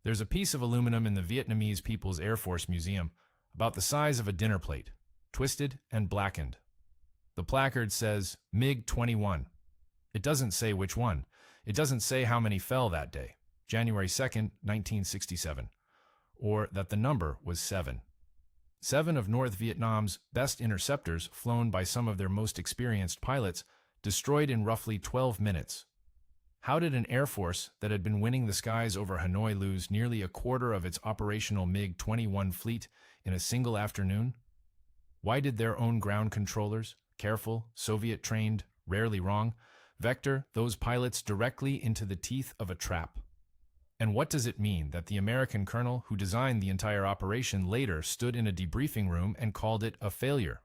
There's a piece of aluminum in the Vietnamese People's Air Force Museum about the size of a dinner plate, twisted and blackened. The placard says MiG-21. It doesn't say which one. It doesn't say how many fell that day, January 2nd, 1967, or that the number was 7. 7 of North Vietnam's best interceptors, flown by some of their most experienced pilots, destroyed in roughly 12 minutes. How did an air force that had been winning the skies over Hanoi lose nearly a quarter of its operational MiG-21 fleet in a single afternoon? Why did their own ground controllers, careful, Soviet-trained, rarely wrong, vector those pilots directly into the teeth of a trap? And what does it mean that the American colonel who designed the entire operation later stood in a debriefing room and called it a failure?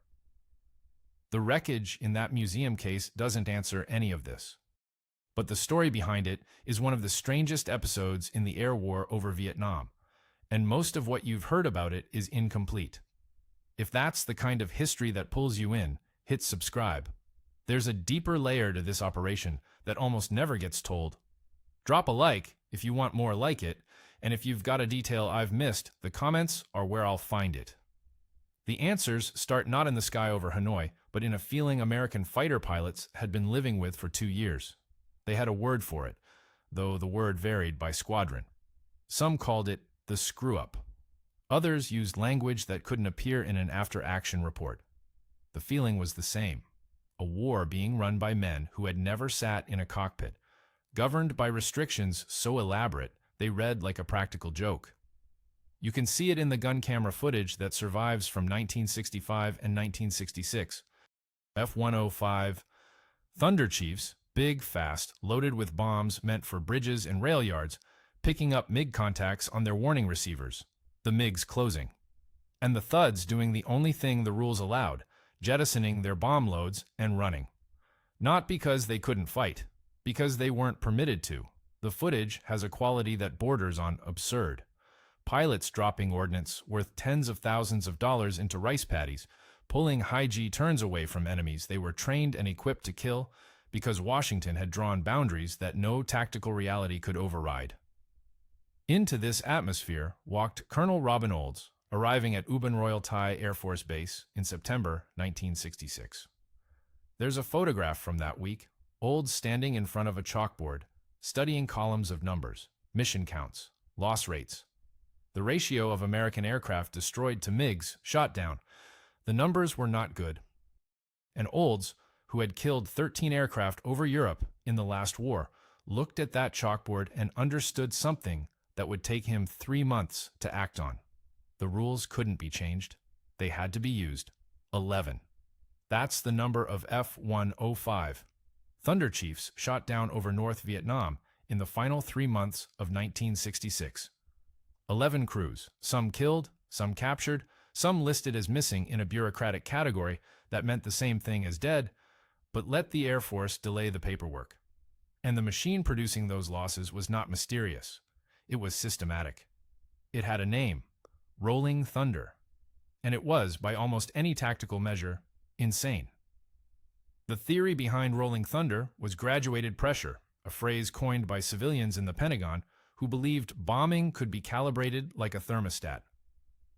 The wreckage in that museum case doesn't answer any of this. But the story behind it is one of the strangest episodes in the air war over Vietnam, and most of what you've heard about it is incomplete. If that's the kind of history that pulls you in, hit subscribe. There's a deeper layer to this operation that almost never gets told. Drop a like if you want more like it, and if you've got a detail I've missed, the comments are where I'll find it. The answers start not in the sky over Hanoi, but in a feeling American fighter pilots had been living with for 2 years. They had a word for it, though the word varied by squadron. Some called it the screw-up. Others used language that couldn't appear in an after-action report. The feeling was the same: a war being run by men who had never sat in a cockpit, governed by restrictions so elaborate they read like a practical joke. You can see it in the gun camera footage that survives from 1965 and 1966. F-105 Thunderchiefs, big, fast, loaded with bombs meant for bridges and rail yards, picking up MiG contacts on their warning receivers, the MiGs closing. And the Thuds doing the only thing the rules allowed, jettisoning their bomb loads and running. Not because they couldn't fight, because they weren't permitted to. The footage has a quality that borders on absurd. Pilots dropping ordnance worth tens of thousands of dollars into rice paddies, pulling high-G turns away from enemies they were trained and equipped to kill because Washington had drawn boundaries that no tactical reality could override. Into this atmosphere walked Colonel Robin Olds, arriving at Ubon Royal Thai Air Force Base in September 1966. There's a photograph from that week, Olds standing in front of a chalkboard, studying columns of numbers, mission counts, loss rates. The ratio of American aircraft destroyed to MiGs shot down. The numbers were not good. And Olds, who had killed 13 aircraft over Europe in the last war, looked at that chalkboard and understood something that would take him 3 months to act on. The rules couldn't be changed. They had to be used. 11. That's the number of F-105 Thunderchiefs shot down over North Vietnam in the final 3 months of 1966. 11 crews, some killed, some captured, some listed as missing in a bureaucratic category that meant the same thing as dead, but let the Air Force delay the paperwork. And the machine producing those losses was not mysterious. It was systematic. It had a name: Rolling Thunder. And it was, by almost any tactical measure, insane. The theory behind Rolling Thunder was graduated pressure, a phrase coined by civilians in the Pentagon who believed bombing could be calibrated like a thermostat.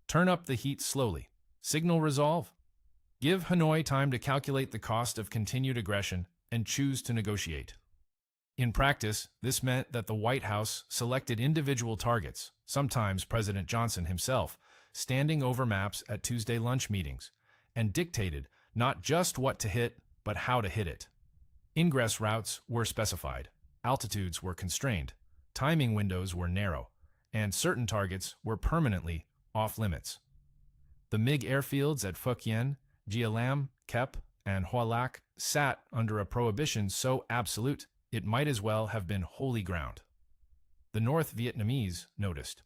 Turn up the heat slowly. Signal resolve. Give Hanoi time to calculate the cost of continued aggression and choose to negotiate. In practice, this meant that the White House selected individual targets, sometimes President Johnson himself, standing over maps at Tuesday lunch meetings, and dictated not just what to hit, but how to hit it. Ingress routes were specified, altitudes were constrained, timing windows were narrow, and certain targets were permanently off-limits. The MiG airfields at Phuc Yen, Gia Lam, Kep, and Hoa Lac sat under a prohibition so absolute it might as well have been holy ground. The North Vietnamese noticed.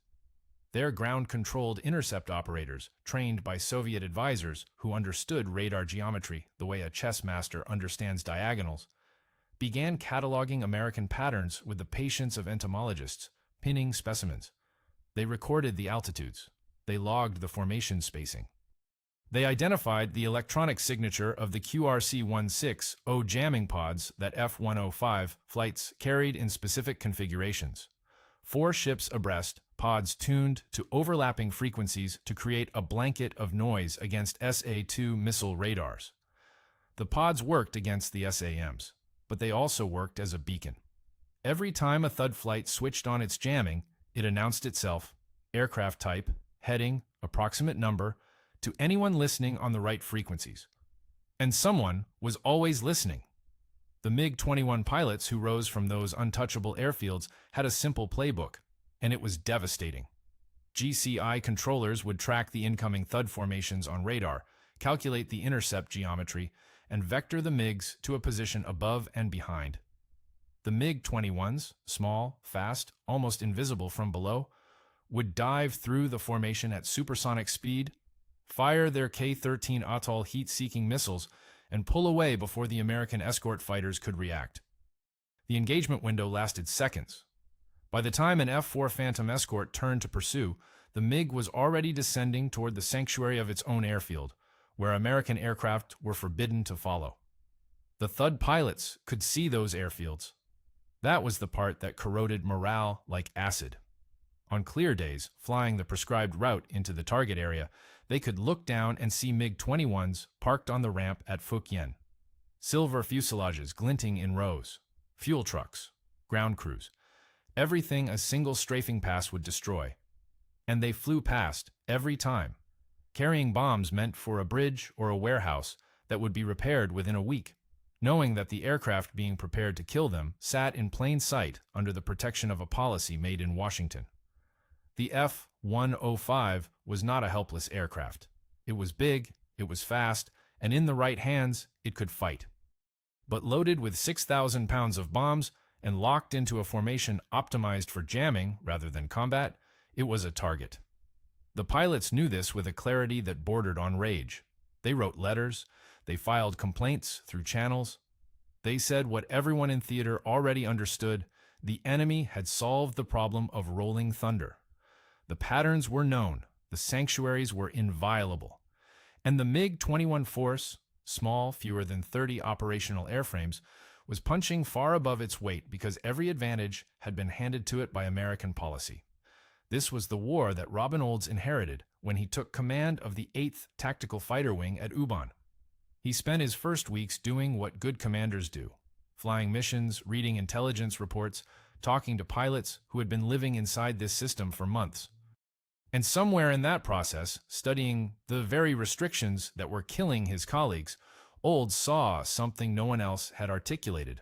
Their ground-controlled intercept operators, trained by Soviet advisors who understood radar geometry the way a chess master understands diagonals, began cataloging American patterns with the patience of entomologists, pinning specimens. They recorded the altitudes. They logged the formation spacing. They identified the electronic signature of the QRC-16O jamming pods that F-105 flights carried in specific configurations. 4 ships abreast, pods tuned to overlapping frequencies to create a blanket of noise against SA-2 missile radars. The pods worked against the SAMs, but they also worked as a beacon. Every time a Thud flight switched on its jamming, it announced itself, aircraft type, heading, approximate number, to anyone listening on the right frequencies. And someone was always listening. The MiG-21 pilots who rose from those untouchable airfields had a simple playbook, and it was devastating. GCI controllers would track the incoming Thud formations on radar, calculate the intercept geometry, and vector the MiGs to a position above and behind. The MiG-21s, small, fast, almost invisible from below, would dive through the formation at supersonic speed, fire their K-13 Atoll heat-seeking missiles, and pull away before the American escort fighters could react. The engagement window lasted seconds. By the time an F-4 Phantom escort turned to pursue, the MiG was already descending toward the sanctuary of its own airfield, where American aircraft were forbidden to follow. The Thud pilots could see those airfields. That was the part that corroded morale like acid. On clear days, flying the prescribed route into the target area, they could look down and see MiG-21s parked on the ramp at Phuc Yen. Silver fuselages glinting in rows, fuel trucks, ground crews, everything a single strafing pass would destroy. And they flew past every time, carrying bombs meant for a bridge or a warehouse that would be repaired within a week, knowing that the aircraft being prepared to kill them sat in plain sight under the protection of a policy made in Washington. The F-105 was not a helpless aircraft. It was big, it was fast, and in the right hands, it could fight. But loaded with 6,000 pounds of bombs and locked into a formation optimized for jamming rather than combat, it was a target. The pilots knew this with a clarity that bordered on rage. They wrote letters, they filed complaints through channels. They said what everyone in theater already understood: the enemy had solved the problem of rolling thunder. The patterns were known, the sanctuaries were inviolable. And the MiG-21 force, small, fewer than 30 operational airframes, was punching far above its weight because every advantage had been handed to it by American policy. This was the war that Robin Olds inherited when he took command of the 8th Tactical Fighter Wing at Ubon. He spent his first weeks doing what good commanders do: flying missions, reading intelligence reports, talking to pilots who had been living inside this system for months. And somewhere in that process, studying the very restrictions that were killing his colleagues, Olds saw something no one else had articulated.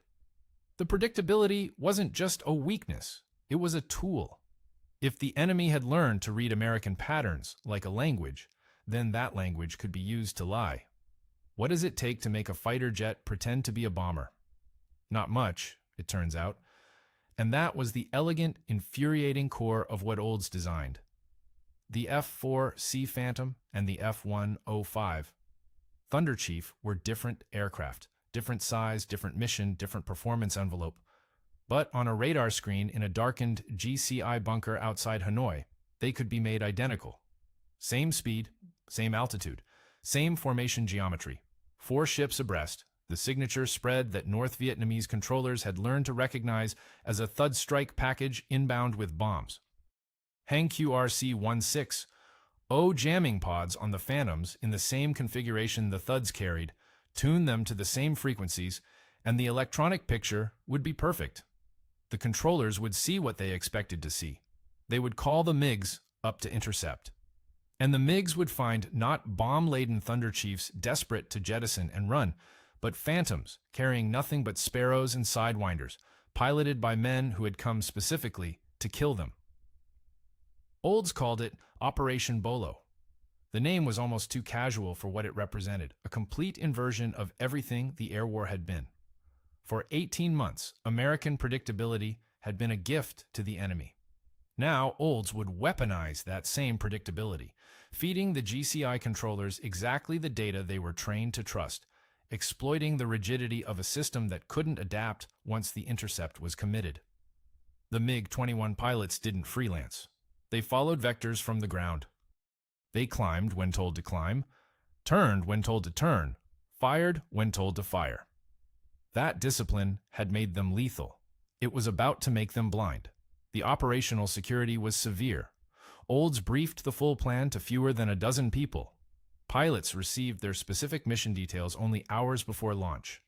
The predictability wasn't just a weakness, it was a tool. If the enemy had learned to read American patterns like a language, then that language could be used to lie. What does it take to make a fighter jet pretend to be a bomber? Not much, it turns out. And that was the elegant, infuriating core of what Olds designed. The F-4C Phantom and the F-105 Thunderchief were different aircraft, different size, different mission, different performance envelope. But on a radar screen in a darkened GCI bunker outside Hanoi, they could be made identical. Same speed, same altitude, same formation geometry. 4 ships abreast, the signature spread that North Vietnamese controllers had learned to recognize as a Thud strike package inbound with bombs. Hang QRC-16 jamming pods on the Phantoms in the same configuration the Thuds carried, tune them to the same frequencies, and the electronic picture would be perfect. The controllers would see what they expected to see. They would call the MiGs up to intercept. And the MiGs would find not bomb-laden Thunderchiefs desperate to jettison and run, but Phantoms carrying nothing but sparrows and sidewinders, piloted by men who had come specifically to kill them. Olds called it Operation Bolo. The name was almost too casual for what it represented, a complete inversion of everything the air war had been. For 18 months, American predictability had been a gift to the enemy. Now, Olds would weaponize that same predictability, feeding the GCI controllers exactly the data they were trained to trust, exploiting the rigidity of a system that couldn't adapt once the intercept was committed. The MiG-21 pilots didn't freelance. They followed vectors from the ground. They climbed when told to climb, turned when told to turn, fired when told to fire. That discipline had made them lethal. It was about to make them blind. The operational security was severe. Olds briefed the full plan to fewer than a dozen people. Pilots received their specific mission details only hours before launch.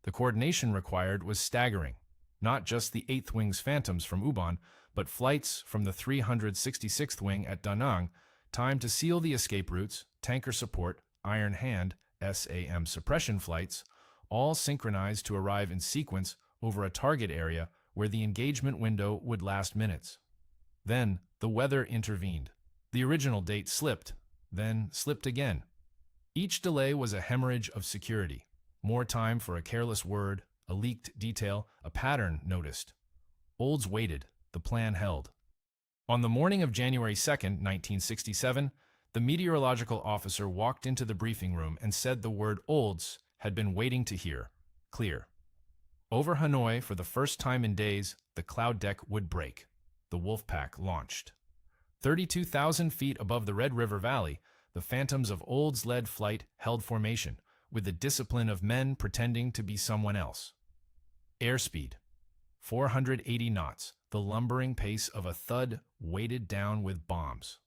The coordination required was staggering. Not just the 8th Wing's Phantoms from Ubon, but flights from the 366th Wing at Da Nang, timed to seal the escape routes, tanker support, Iron Hand, SAM suppression flights, all synchronized to arrive in sequence over a target area where the engagement window would last minutes. Then, the weather intervened. The original date slipped, then slipped again. Each delay was a hemorrhage of security. More time for a careless word, a leaked detail, a pattern noticed. Olds waited. The plan held. On the morning of January 2, 1967, the meteorological officer walked into the briefing room and said the word Olds had been waiting to hear. Clear. Over Hanoi, for the first time in days, the cloud deck would break. The Wolfpack launched. 32,000 feet above the Red River Valley, the Phantoms of Olds led flight held formation, with the discipline of men pretending to be someone else. Airspeed. 480 knots, the lumbering pace of a Thud weighted down with bombs.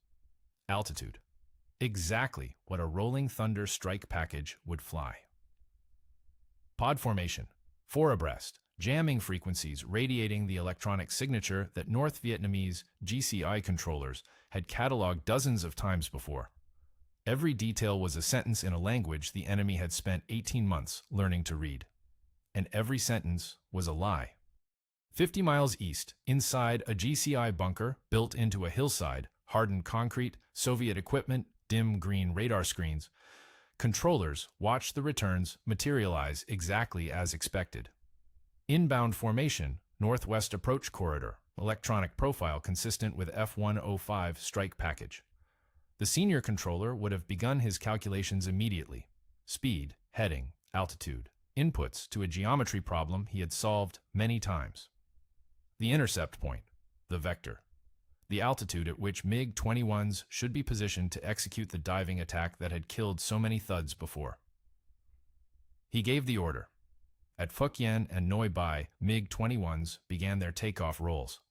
Altitude. Exactly what a rolling thunder strike package would fly. Pod formation. 4 abreast, jamming frequencies radiating the electronic signature that North Vietnamese GCI controllers had cataloged dozens of times before. Every detail was a sentence in a language the enemy had spent 18 months learning to read. And every sentence was a lie. 50 miles east, inside a GCI bunker built into a hillside, hardened concrete, Soviet equipment, dim green radar screens, controllers watched the returns materialize exactly as expected. Inbound formation, northwest approach corridor, electronic profile consistent with F-105 strike package. The senior controller would have begun his calculations immediately. Speed, heading, altitude, inputs to a geometry problem he had solved many times. The intercept point, the vector. The altitude at which MiG-21s should be positioned to execute the diving attack that had killed so many Thuds before. He gave the order. At Phuc Yen and Noi Bai, MiG-21s began their takeoff rolls.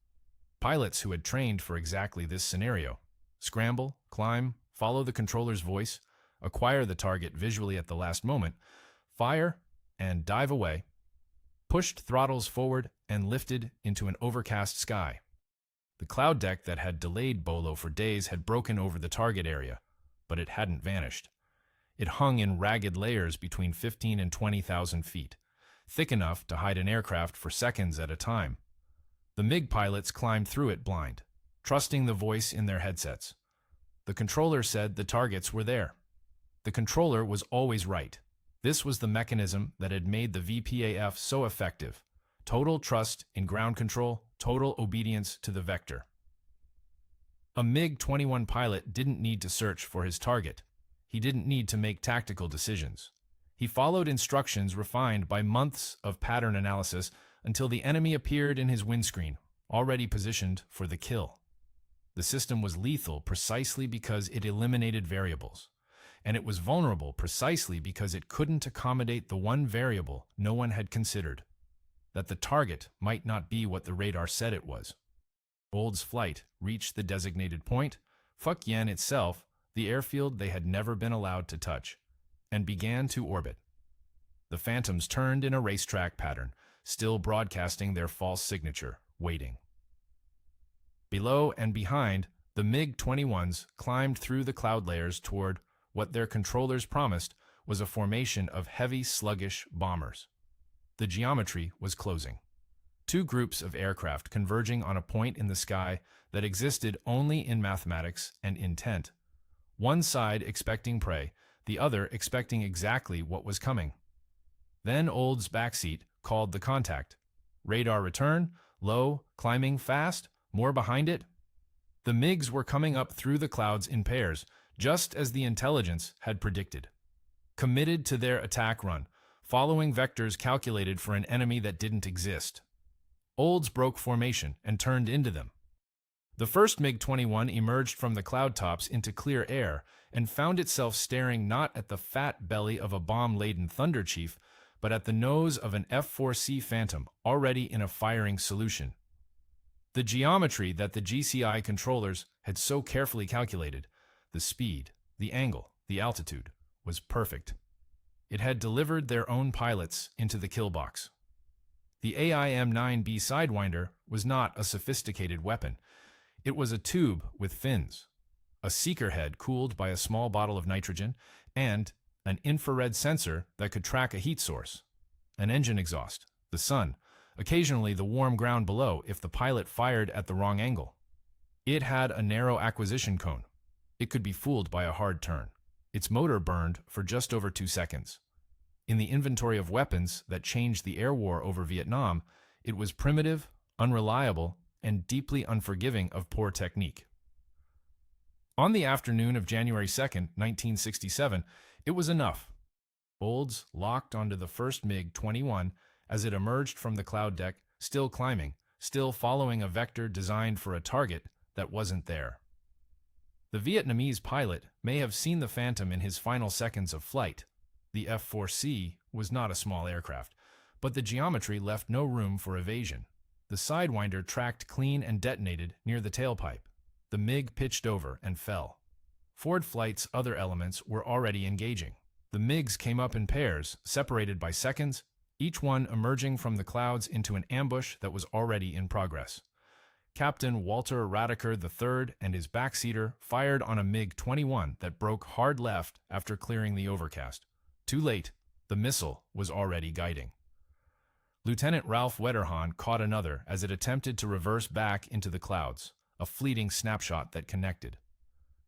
Pilots who had trained for exactly this scenario. Scramble, climb, follow the controller's voice, acquire the target visually at the last moment, fire, and dive away. Pushed throttles forward and lifted into an overcast sky. The cloud deck that had delayed Bolo for days had broken over the target area, but it hadn't vanished. It hung in ragged layers between 15 and 20,000 feet, thick enough to hide an aircraft for seconds at a time. The MiG pilots climbed through it blind, trusting the voice in their headsets. The controller said the targets were there. The controller was always right. This was the mechanism that had made the VPAF so effective. Total trust in ground control, total obedience to the vector. A MiG-21 pilot didn't need to search for his target. He didn't need to make tactical decisions. He followed instructions refined by months of pattern analysis until the enemy appeared in his windscreen, already positioned for the kill. The system was lethal precisely because it eliminated variables, and it was vulnerable precisely because it couldn't accommodate the one variable no one had considered, that the target might not be what the radar said it was. Olds' flight reached the designated point, Phuc Yen itself, the airfield they had never been allowed to touch, and began to orbit. The Phantoms turned in a racetrack pattern, still broadcasting their false signature, waiting. Below and behind, the MiG-21s climbed through the cloud layers toward what their controllers promised was a formation of heavy, sluggish bombers. The geometry was closing. Two groups of aircraft converging on a point in the sky that existed only in mathematics and intent. One side expecting prey, the other expecting exactly what was coming. Then Olds' backseat called the contact. Radar return, low, climbing fast, more behind it. The MiGs were coming up through the clouds in pairs, just as the intelligence had predicted. Committed to their attack run, following vectors calculated for an enemy that didn't exist. Olds broke formation and turned into them. The first MiG-21 emerged from the cloud tops into clear air and found itself staring not at the fat belly of a bomb-laden Thunderchief, but at the nose of an F-4C Phantom already in a firing solution. The geometry that the GCI controllers had so carefully calculated, the speed, the angle, the altitude, was perfect. It had delivered their own pilots into the kill box. The AIM-9B Sidewinder was not a sophisticated weapon. It was a tube with fins, a seeker head cooled by a small bottle of nitrogen, and an infrared sensor that could track a heat source, an engine exhaust, the sun, occasionally the warm ground below if the pilot fired at the wrong angle. It had a narrow acquisition cone. It could be fooled by a hard turn. Its motor burned for just over 2 seconds. In the inventory of weapons that changed the air war over Vietnam, it was primitive, unreliable, and deeply unforgiving of poor technique. On the afternoon of January 2, 1967, it was enough. Olds locked onto the first MiG-21 as it emerged from the cloud deck, still climbing, still following a vector designed for a target that wasn't there. The Vietnamese pilot may have seen the Phantom in his final seconds of flight. The F-4C was not a small aircraft, but the geometry left no room for evasion. The Sidewinder tracked clean and detonated near the tailpipe. The MiG pitched over and fell. Forward flight's other elements were already engaging. The MiGs came up in pairs, separated by seconds, each one emerging from the clouds into an ambush that was already in progress. Captain Walter Radiker III and his backseater fired on a MiG-21 that broke hard left after clearing the overcast. Too late, the missile was already guiding. Lieutenant Ralph Wetterhahn caught another as it attempted to reverse back into the clouds, a fleeting snapshot that connected.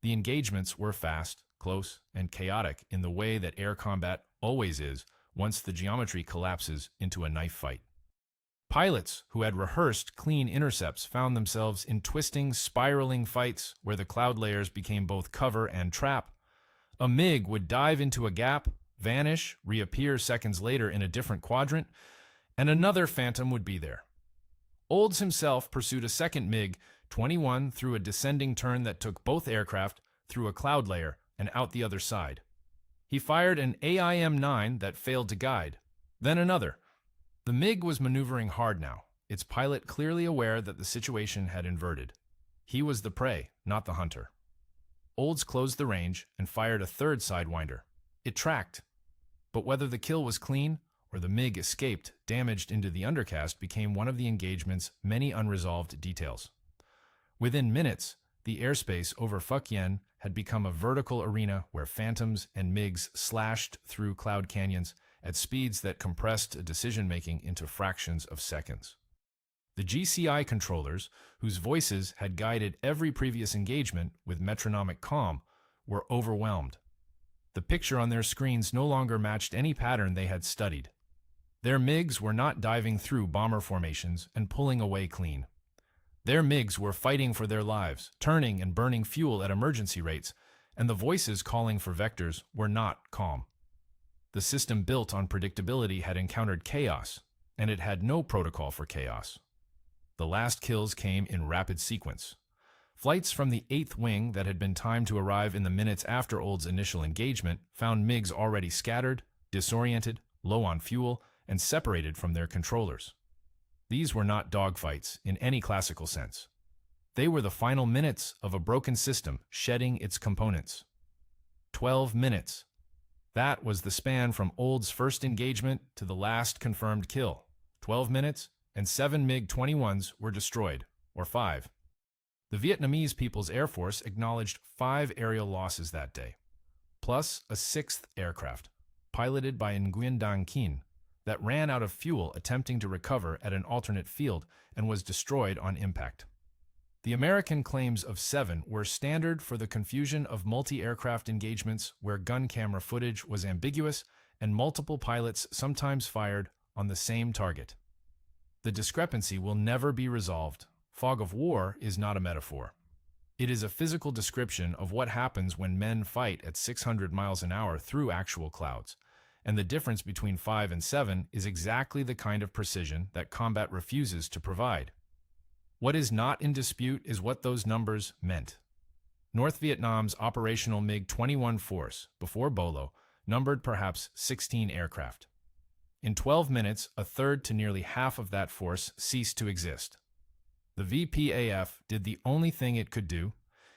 The engagements were fast, close, and chaotic in the way that air combat always is once the geometry collapses into a knife fight. Pilots who had rehearsed clean intercepts found themselves in twisting, spiraling fights where the cloud layers became both cover and trap. A MiG would dive into a gap, vanish, reappear seconds later in a different quadrant, and another Phantom would be there. Olds himself pursued a second MiG-21 through a descending turn that took both aircraft through a cloud layer and out the other side. He fired an AIM-9 that failed to guide, then another. The MiG was maneuvering hard now, its pilot clearly aware that the situation had inverted. He was the prey, not the hunter. Olds closed the range and fired a third Sidewinder. It tracked. But whether the kill was clean or the MiG escaped damaged into the undercast became one of the engagement's many unresolved details. Within minutes, the airspace over Phuc Yen had become a vertical arena where Phantoms and MiGs slashed through cloud canyons at speeds that compressed decision-making into fractions of seconds. The GCI controllers, whose voices had guided every previous engagement with metronomic calm, were overwhelmed. The picture on their screens no longer matched any pattern they had studied. Their MiGs were not diving through bomber formations and pulling away clean. Their MiGs were fighting for their lives, turning and burning fuel at emergency rates, and the voices calling for vectors were not calm. The system built on predictability had encountered chaos, and it had no protocol for chaos. The last kills came in rapid sequence. Flights from the 8th Wing that had been timed to arrive in the minutes after Old's initial engagement found MiGs already scattered, disoriented, low on fuel, and separated from their controllers. These were not dogfights in any classical sense. They were the final minutes of a broken system shedding its components. 12 minutes. That was the span from Old's first engagement to the last confirmed kill. 12 minutes, and 7 MiG-21s were destroyed, or 5. The Vietnamese People's Air Force acknowledged 5 aerial losses that day, plus a 6th aircraft, piloted by Nguyen Dang Kinh, that ran out of fuel attempting to recover at an alternate field and was destroyed on impact. The American claims of 7 were standard for the confusion of multi-aircraft engagements where gun camera footage was ambiguous and multiple pilots sometimes fired on the same target. The discrepancy will never be resolved. Fog of war is not a metaphor. It is a physical description of what happens when men fight at 600 miles an hour through actual clouds, and the difference between 5 and 7 is exactly the kind of precision that combat refuses to provide. What is not in dispute is what those numbers meant. North Vietnam's operational MiG-21 force, before Bolo, numbered perhaps 16 aircraft. In 12 minutes, a third to nearly half of that force ceased to exist. The VPAF did the only thing it could do.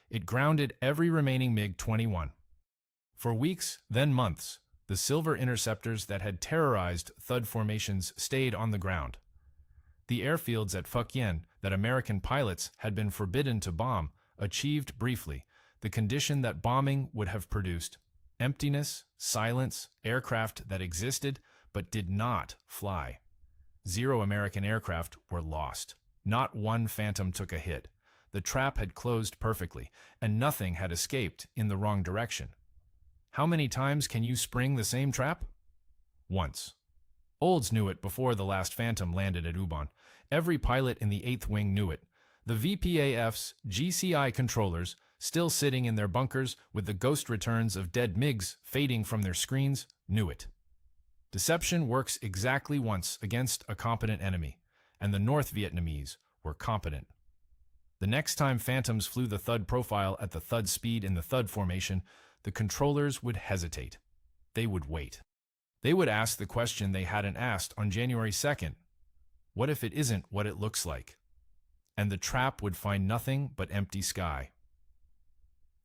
It grounded every remaining MiG-21. For weeks, then months, the silver interceptors that had terrorized Thud formations stayed on the ground. The airfields at Phuc Yen that American pilots had been forbidden to bomb achieved briefly the condition that bombing would have produced: emptiness, silence, aircraft that existed but did not fly. 0 American aircraft were lost. Not one Phantom took a hit. The trap had closed perfectly, and nothing had escaped in the wrong direction. How many times can you spring the same trap? Once. Olds knew it before the last Phantom landed at Ubon. Every pilot in the 8th Wing knew it. The VPAF's GCI controllers, still sitting in their bunkers with the ghost returns of dead MiGs fading from their screens, knew it. Deception works exactly once against a competent enemy, and the North Vietnamese were competent. The next time Phantoms flew the Thud profile at the Thud speed in the Thud formation, the controllers would hesitate. They would wait. They would ask the question they hadn't asked on January 2nd. What if it isn't what it looks like? And the trap would find nothing but empty sky.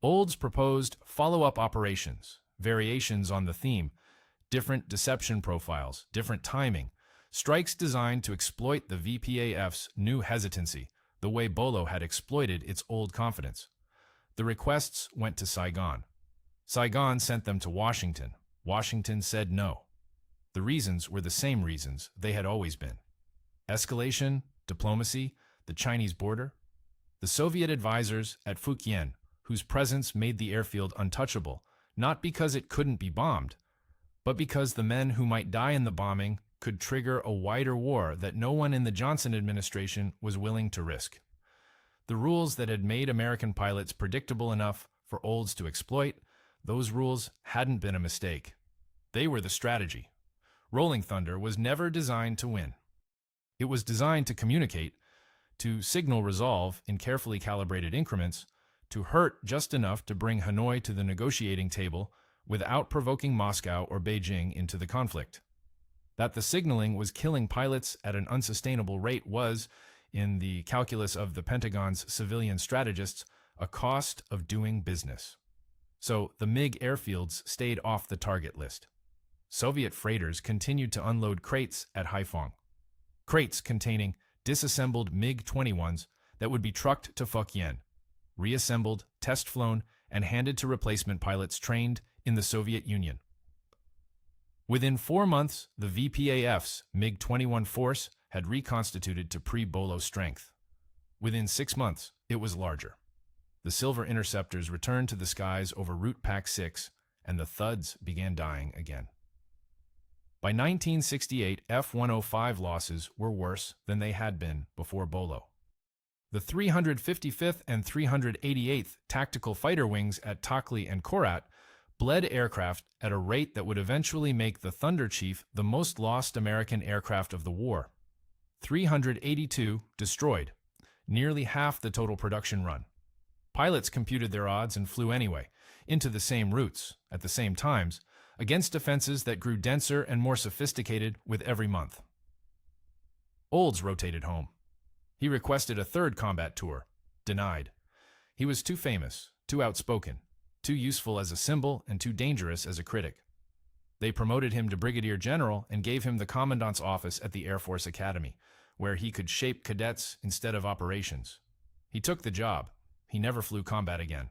Olds proposed follow-up operations, variations on the theme, different deception profiles, different timing, strikes designed to exploit the VPAF's new hesitancy, the way Bolo had exploited its old confidence. The requests went to Saigon. Saigon sent them to Washington. Washington said no. The reasons were the same reasons they had always been: escalation, diplomacy, the Chinese border. The Soviet advisors at Phuc Yen, whose presence made the airfield untouchable, not because it couldn't be bombed, but because the men who might die in the bombing could trigger a wider war that no one in the Johnson administration was willing to risk. The rules that had made American pilots predictable enough for Olds to exploit, those rules hadn't been a mistake. They were the strategy. Rolling Thunder was never designed to win. It was designed to communicate, to signal resolve in carefully calibrated increments, to hurt just enough to bring Hanoi to the negotiating table without provoking Moscow or Beijing into the conflict. That the signaling was killing pilots at an unsustainable rate was, in the calculus of the Pentagon's civilian strategists, a cost of doing business. So the MiG airfields stayed off the target list. Soviet freighters continued to unload crates at Haiphong. Crates containing disassembled MiG-21s that would be trucked to Phuc Yen, reassembled, test-flown, and handed to replacement pilots trained in the Soviet Union. Within 4 months, the VPAF's MiG-21 force had reconstituted to pre-Bolo strength. Within 6 months, it was larger. The silver interceptors returned to the skies over Route Pac 6, and the Thuds began dying again. By 1968, F-105 losses were worse than they had been before Bolo. The 355th and 388th Tactical Fighter Wings at Takli and Korat bled aircraft at a rate that would eventually make the Thunderchief the most lost American aircraft of the war. 382 destroyed, nearly half the total production run. Pilots computed their odds and flew anyway, into the same routes, at the same times, against defenses that grew denser and more sophisticated with every month. Olds rotated home. He requested a 3rd combat tour. Denied. He was too famous, too outspoken, too useful as a symbol and too dangerous as a critic. They promoted him to brigadier general and gave him the commandant's office at the Air Force Academy, where he could shape cadets instead of operations. He took the job. He never flew combat again.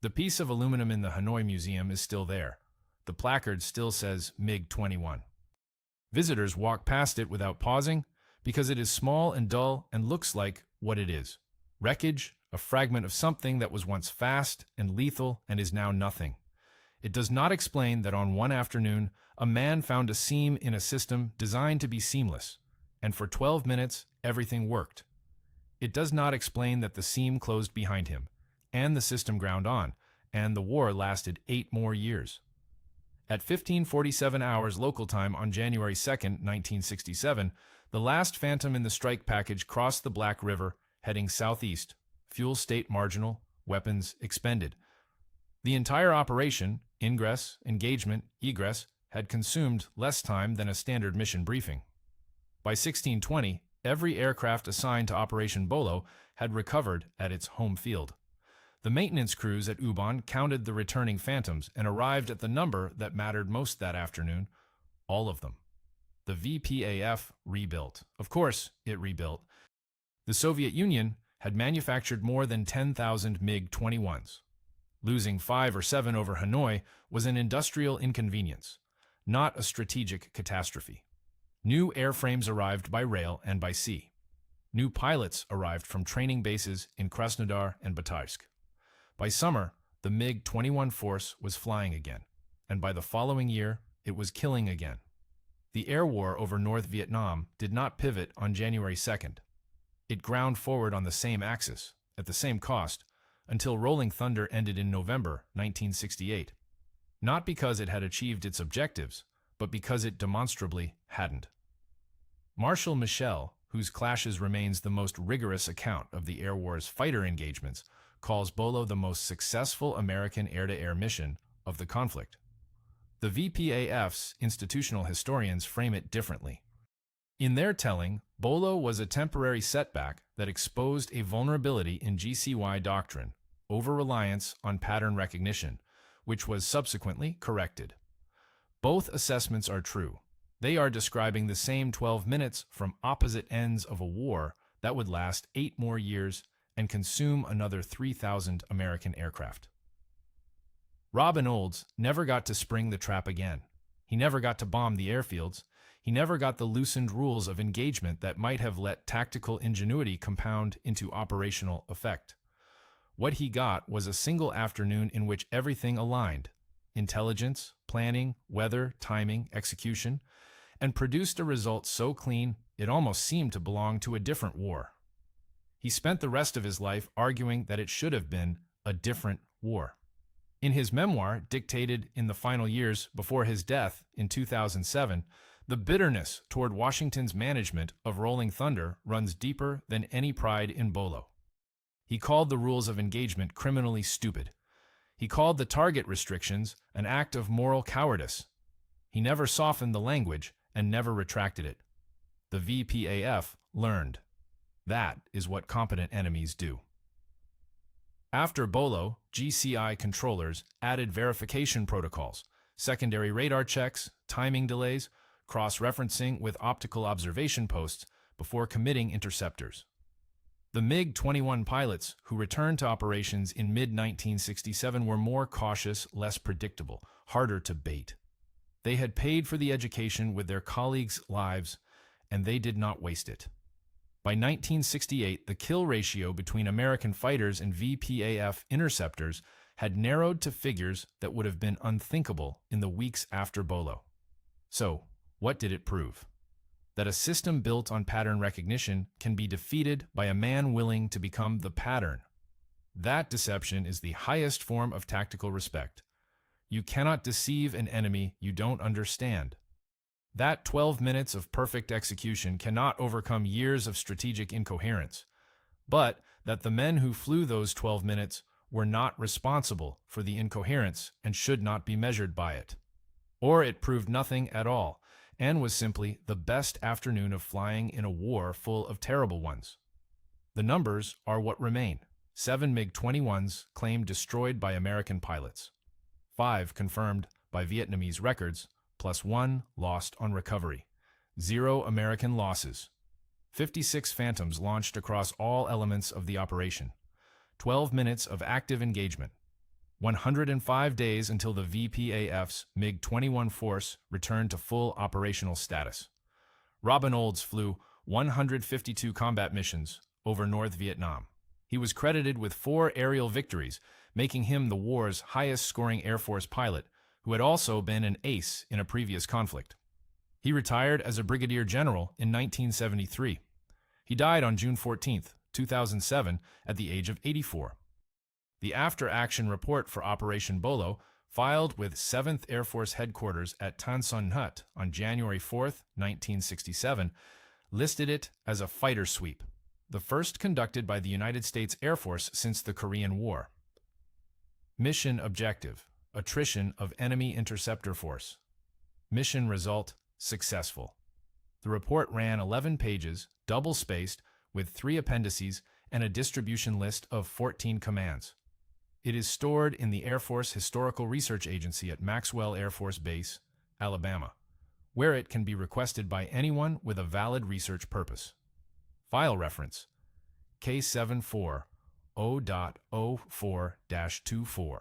The piece of aluminum in the Hanoi Museum is still there. The placard still says MiG-21. Visitors walk past it without pausing because it is small and dull and looks like what it is: wreckage, a fragment of something that was once fast and lethal and is now nothing. It does not explain that on one afternoon, a man found a seam in a system designed to be seamless, and for 12 minutes, everything worked. It does not explain that the seam closed behind him, and the system ground on, and the war lasted 8 more years. At 15:47 hours local time on January 2, 1967, the last Phantom in the strike package crossed the Black River, heading southeast, fuel state marginal, weapons expended. The entire operation, ingress, engagement, egress, had consumed less time than a standard mission briefing. By 1620, every aircraft assigned to Operation Bolo had recovered at its home field. The maintenance crews at Ubon counted the returning Phantoms and arrived at the number that mattered most that afternoon: all of them. The VPAF rebuilt. Of course, it rebuilt. The Soviet Union had manufactured more than 10,000 MiG-21s. Losing 5 or 7 over Hanoi was an industrial inconvenience, not a strategic catastrophe. New airframes arrived by rail and by sea. New pilots arrived from training bases in Krasnodar and Batysk. By summer, the MiG-21 force was flying again, and by the following year, it was killing again. The air war over North Vietnam did not pivot on January 2nd. It ground forward on the same axis, at the same cost, until Rolling Thunder ended in November 1968. Not because it had achieved its objectives, but because it demonstrably hadn't. Marshal Michel, whose clashes remains the most rigorous account of the air war's fighter engagements, calls Bolo the most successful American air-to-air mission of the conflict. The VPAF's institutional historians frame it differently. In their telling, Bolo was a temporary setback that exposed a vulnerability in GCY doctrine, over-reliance on pattern recognition, which was subsequently corrected. Both assessments are true. They are describing the same 12 minutes from opposite ends of a war that would last 8 more years and consume another 3,000 American aircraft. Robin Olds never got to spring the trap again. He never got to bomb the airfields. He never got the loosened rules of engagement that might have let tactical ingenuity compound into operational effect. What he got was a single afternoon in which everything aligned: intelligence, planning, weather, timing, execution, and produced a result so clean it almost seemed to belong to a different war. He spent the rest of his life arguing that it should have been a different war. In his memoir, dictated in the final years before his death in 2007, the bitterness toward Washington's management of Rolling Thunder runs deeper than any pride in Bolo. He called the rules of engagement criminally stupid. He called the target restrictions an act of moral cowardice. He never softened the language and never retracted it. The VPAF learned. That is what competent enemies do. After Bolo, GCI controllers added verification protocols, secondary radar checks, timing delays, cross-referencing with optical observation posts before committing interceptors. The MiG-21 pilots who returned to operations in mid-1967 were more cautious, less predictable, harder to bait. They had paid for the education with their colleagues' lives, and they did not waste it. By 1968, the kill ratio between American fighters and VPAF interceptors had narrowed to figures that would have been unthinkable in the weeks after Bolo. So, what did it prove? That a system built on pattern recognition can be defeated by a man willing to become the pattern. That deception is the highest form of tactical respect. You cannot deceive an enemy you don't understand. That 12 minutes of perfect execution cannot overcome years of strategic incoherence, but that the men who flew those 12 minutes were not responsible for the incoherence and should not be measured by it. Or it proved nothing at all, and was simply the best afternoon of flying in a war full of terrible ones. The numbers are what remain: 7 MiG-21s claimed destroyed by American pilots, 5 confirmed by Vietnamese records, plus 1 lost on recovery, 0 American losses, 56 Phantoms launched across all elements of the operation, 12 minutes of active engagement, 105 days until the VPAF's MiG-21 force returned to full operational status. Robin Olds flew 152 combat missions over North Vietnam. He was credited with 4 aerial victories, making him the war's highest-scoring Air Force pilot, who had also been an ace in a previous conflict. He retired as a brigadier general in 1973. He died on June 14, 2007, at the age of 84. The after-action report for Operation Bolo, filed with 7th Air Force Headquarters at Tan Son Nhut on January 4, 1967, listed it as a fighter sweep, the first conducted by the United States Air Force since the Korean War. Mission objective: attrition of enemy interceptor force. Mission result: successful. The report ran 11 pages, double-spaced, with 3 appendices and a distribution list of 14 commands. It is stored in the Air Force Historical Research Agency at Maxwell Air Force Base, Alabama, where it can be requested by anyone with a valid research purpose. File reference: K740.04-24.